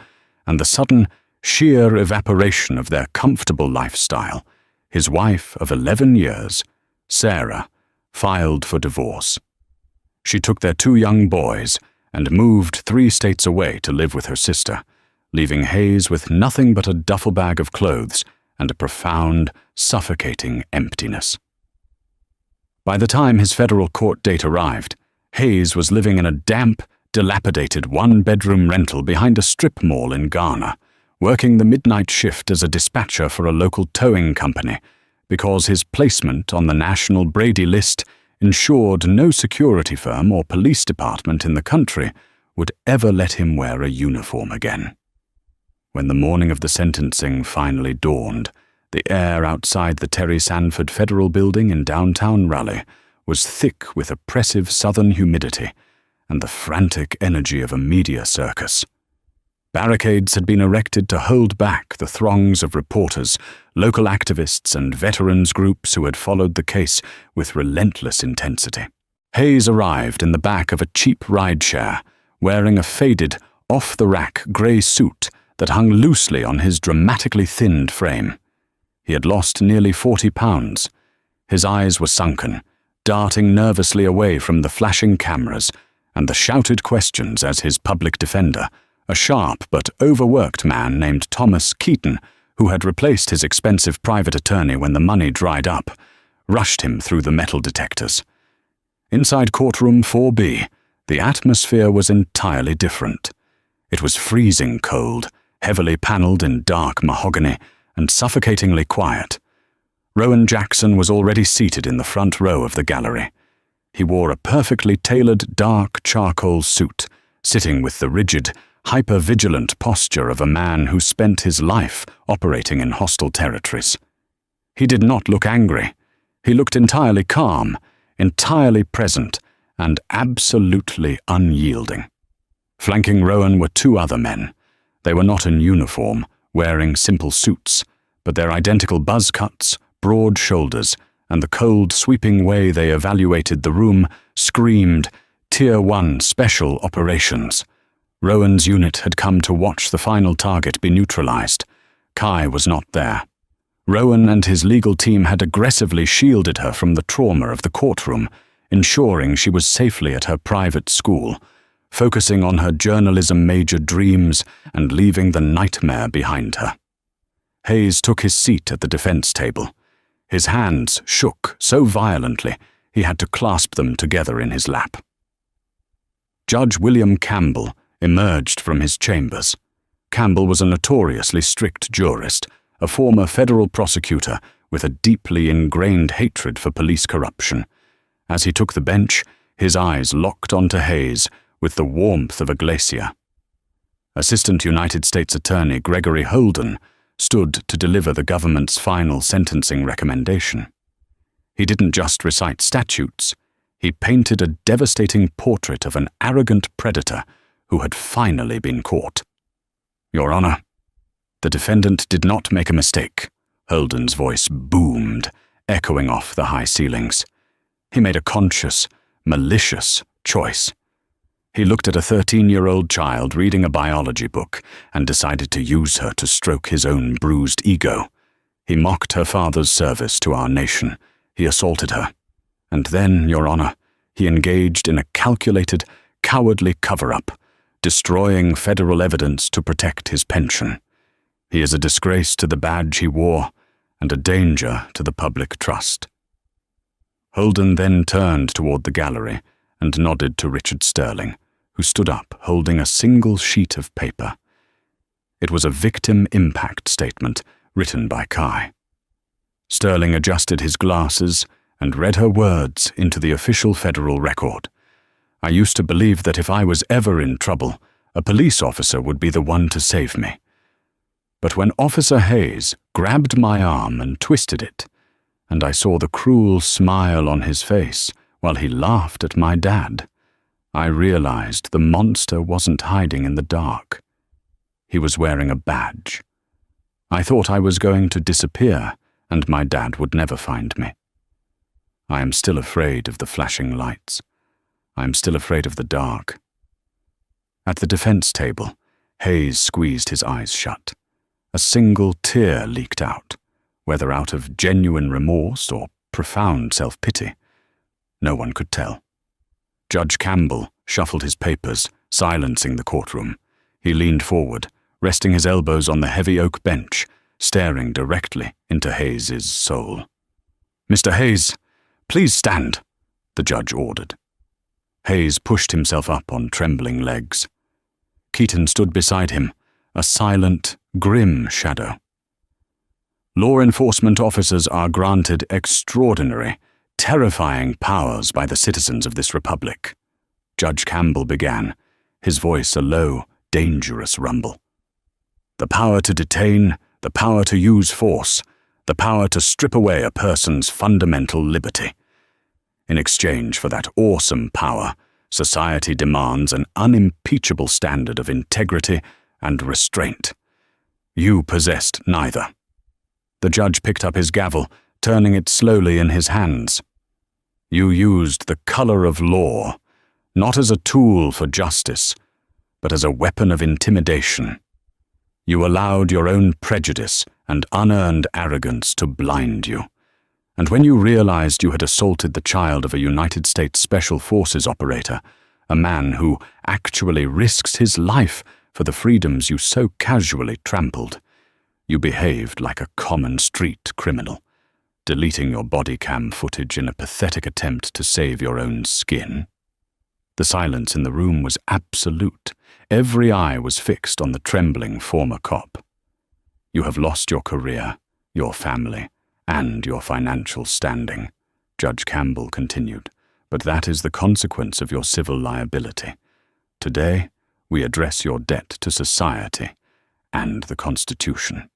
Speaker 1: and the sudden, sheer evaporation of their comfortable lifestyle, his wife of 11 years, Sarah, filed for divorce. She took their 2 young boys and moved 3 states away to live with her sister, leaving Hayes with nothing but a duffel bag of clothes and a profound, suffocating emptiness. By the time his federal court date arrived, Hayes was living in a damp, dilapidated 1-bedroom rental behind a strip mall in Ghana, working the midnight shift as a dispatcher for a local towing company, because his placement on the National Brady List ensured no security firm or police department in the country would ever let him wear a uniform again. When the morning of the sentencing finally dawned, the air outside the Terry Sanford Federal Building in downtown Raleigh was thick with oppressive southern humidity and the frantic energy of a media circus. Barricades had been erected to hold back the throngs of reporters, local activists, and veterans groups who had followed the case with relentless intensity. Hayes arrived in the back of a cheap rideshare, wearing a faded, off-the-rack grey suit that hung loosely on his dramatically thinned frame. He had lost nearly 40 pounds. His eyes were sunken, darting nervously away from the flashing cameras and the shouted questions as his public defender, a sharp but overworked man named Thomas Keaton, who had replaced his expensive private attorney when the money dried up, rushed him through the metal detectors. Inside courtroom 4B, the atmosphere was entirely different. It was freezing cold, heavily paneled in dark mahogany, and suffocatingly quiet. Rowan Jackson was already seated in the front row of the gallery. He wore a perfectly tailored dark charcoal suit, sitting with the rigid, hyper-vigilant posture of a man who spent his life operating in hostile territories. He did not look angry. He looked entirely calm, entirely present, and absolutely unyielding. Flanking Rowan were 2 other men. They were not in uniform, wearing simple suits, but their identical buzz cuts, broad shoulders, and the cold, sweeping way they evaluated the room screamed Tier 1 Special Operations. Rowan's unit had come to watch the final target be neutralized. Kai was not there. Rowan and his legal team had aggressively shielded her from the trauma of the courtroom, ensuring she was safely at her private school, focusing on her journalism major dreams and leaving the nightmare behind her. Hayes took his seat at the defense table. His hands shook so violently he had to clasp them together in his lap. Judge William Campbell emerged from his chambers. Campbell was a notoriously strict jurist, a former federal prosecutor with a deeply ingrained hatred for police corruption. As he took the bench, his eyes locked onto Hayes with the warmth of a glacier. Assistant United States Attorney Gregory Holden stood to deliver the government's final sentencing recommendation. He didn't just recite statutes, he painted a devastating portrait of an arrogant predator who had finally been caught. Your Honor, the defendant did not make a mistake. Holden's voice boomed, echoing off the high ceilings. He made a conscious, malicious choice. He looked at a 13-year-old child reading a biology book and decided to use her to stroke his own bruised ego. He mocked her father's service to our nation. He assaulted her. And then, Your Honor, he engaged in a calculated, cowardly cover-up, destroying federal evidence to protect his pension. He is a disgrace to the badge he wore and a danger to the public trust. Holden then turned toward the gallery and nodded to Richard Sterling, who stood up holding a single sheet of paper. It was a victim impact statement written by Kai. Sterling adjusted his glasses and read her words into the official federal record. I used to believe that if I was ever in trouble, a police officer would be the one to save me. But when Officer Hayes grabbed my arm and twisted it, and I saw the cruel smile on his face while he laughed at my dad, I realized the monster wasn't hiding in the dark. He was wearing a badge. I thought I was going to disappear and my dad would never find me. I am still afraid of the flashing lights. I am still afraid of the dark. At the defense table, Hayes squeezed his eyes shut. A single tear leaked out, whether out of genuine remorse or profound self-pity. No one could tell. Judge Campbell shuffled his papers, silencing the courtroom. He leaned forward, resting his elbows on the heavy oak bench, staring directly into Hayes's soul. "Mr. Hayes, please stand," the judge ordered. Hayes pushed himself up on trembling legs. Keaton stood beside him, a silent, grim shadow. Law enforcement officers are granted extraordinary, terrifying powers by the citizens of this republic. Judge Campbell began, his voice a low, dangerous rumble. The power to detain, the power to use force, the power to strip away a person's fundamental liberty. In exchange for that awesome power, society demands an unimpeachable standard of integrity and restraint. You possessed neither. The judge picked up his gavel, turning it slowly in his hands. You used the color of law, not as a tool for justice, but as a weapon of intimidation. You allowed your own prejudice and unearned arrogance to blind you. And when you realized you had assaulted the child of a United States Special Forces operator, a man who actually risks his life for the freedoms you so casually trampled, you behaved like a common street criminal, deleting your body cam footage in a pathetic attempt to save your own skin. The silence in the room was absolute. Every eye was fixed on the trembling former cop. You have lost your career, your family, and your financial standing, Judge Campbell continued, but that is the consequence of your civil liability. Today, we address your debt to society and the Constitution.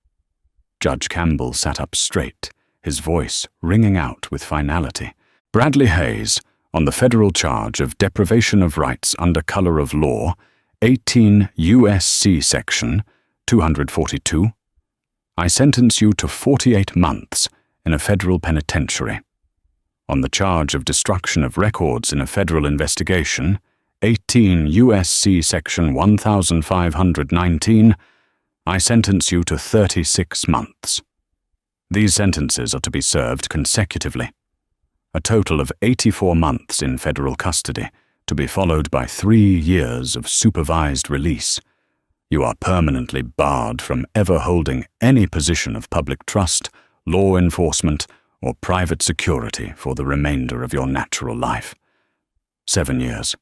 Speaker 1: Judge Campbell sat up straight, his voice ringing out with finality. Bradley Hayes, on the federal charge of deprivation of rights under color of law, 18 U.S.C. Section 242, I sentence you to 48 months in a federal penitentiary. On the charge of destruction of records in a federal investigation, 18 U.S.C. Section 1519, I sentence you to 36 months. These sentences are to be served consecutively. A total of 84 months in federal custody to be followed by 3 years of supervised release. You are permanently barred from ever holding any position of public trust, law enforcement, or private security for the remainder of your natural life. 7 years.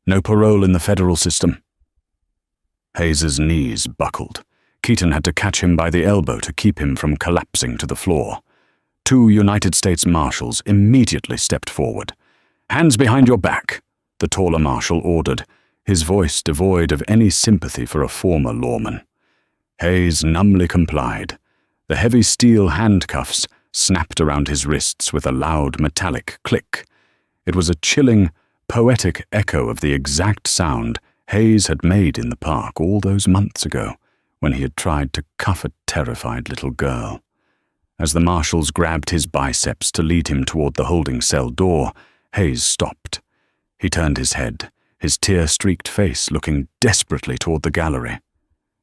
Speaker 1: No parole in the federal system. Hayes's knees buckled. Keaton had to catch him by the elbow to keep him from collapsing to the floor. 2 United States Marshals immediately stepped forward. "Hands behind your back," the taller marshal ordered, his voice devoid of any sympathy for a former lawman. Hayes numbly complied. The heavy steel handcuffs snapped around his wrists with a loud metallic click. It was a chilling, poetic echo of the exact sound Hayes had made in the park all those months ago when he had tried to cuff a terrified little girl. As the marshals grabbed his biceps to lead him toward the holding cell door, Hayes stopped. He turned his head, his tear-streaked face looking desperately toward the gallery.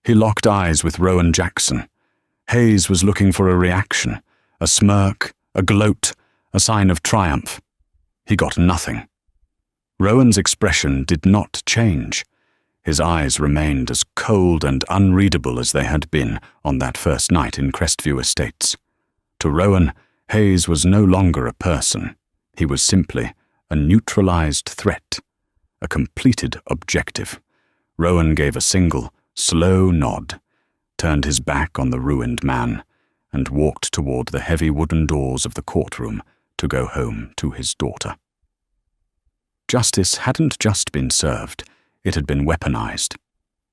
Speaker 1: He locked eyes with Rowan Jackson. Hayes was looking for a reaction, a smirk, a gloat, a sign of triumph. He got nothing. Rowan's expression did not change. His eyes remained as cold and unreadable as they had been on that first night in Crestview Estates. To Rowan, Hayes was no longer a person. He was simply a neutralized threat, a completed objective. Rowan gave a single, slow nod, turned his back on the ruined man, and walked toward the heavy wooden doors of the courtroom to go home to his daughter. Justice hadn't just been served, it had been weaponized.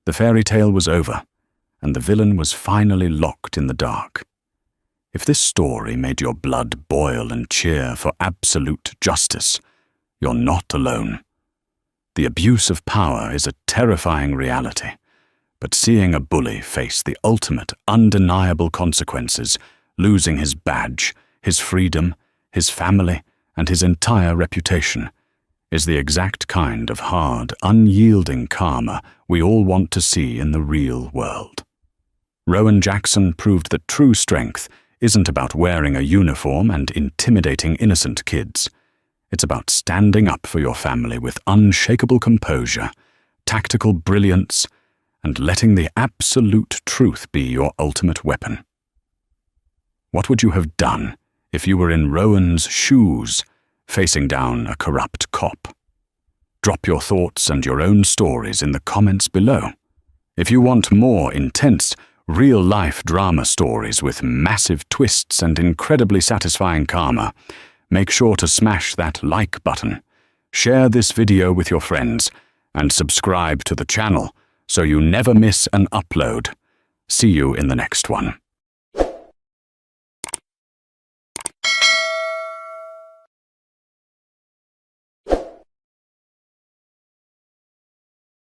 Speaker 1: The fairy tale was over, and the villain was finally locked in the dark. If this story made your blood boil and cheer for absolute justice, you're not alone. The abuse of power is a terrifying reality, but seeing a bully face the ultimate, undeniable consequences, losing his badge, his freedom, his family, and his entire reputation, is the exact kind of hard, unyielding karma we all want to see in the real world. Rowan Jackson proved that true strength isn't about wearing a uniform and intimidating innocent kids. It's about standing up for your family with unshakable composure, tactical brilliance, and letting the absolute truth be your ultimate weapon. What would you have done if you were in Rowan's shoes, facing down a corrupt cop? Drop your thoughts and your own stories in the comments below. If you want more intense, real-life drama stories with massive twists and incredibly satisfying karma, make sure to smash that like button, share this video with your friends, and subscribe to the channel so you never miss an upload. See you in the next one.